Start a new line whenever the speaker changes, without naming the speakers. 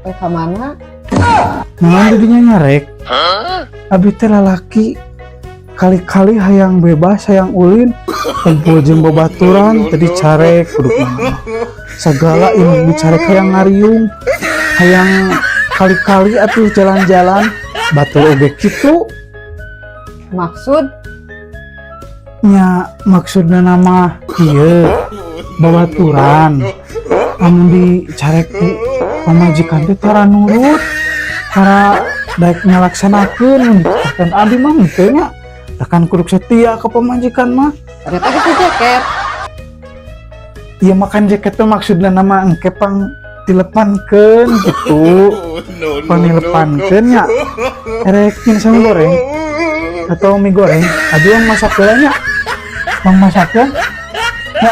Teh ka mana?
Naon didinya nyarek? Abi teh lalaki kali-kali hayang bebas, hayang ulin, kumpul jeung babaturan tadi carek kudu kumaha. Sagala ilmu dicarek hayang ngariung, hayang kali-kali atuh jalan-jalan, batur oge kitu.
Maksud
Nya maksudna nama ieu babaturan. Amun dicarek ku pamajikan teh tara nurut, tara daek ngalaksanakeun mun abi mah teu nya. Akan kudu setia ke pamajikan mah.
ternyata itu jaket.
Iya makan jaket tuh maksudnya nama engke pang dilepankeun gitu. Pang dilepankeun nya. Erek sama goreng atau mie goreng. Aduh yang masak nya. Mang masakkeun. Ya,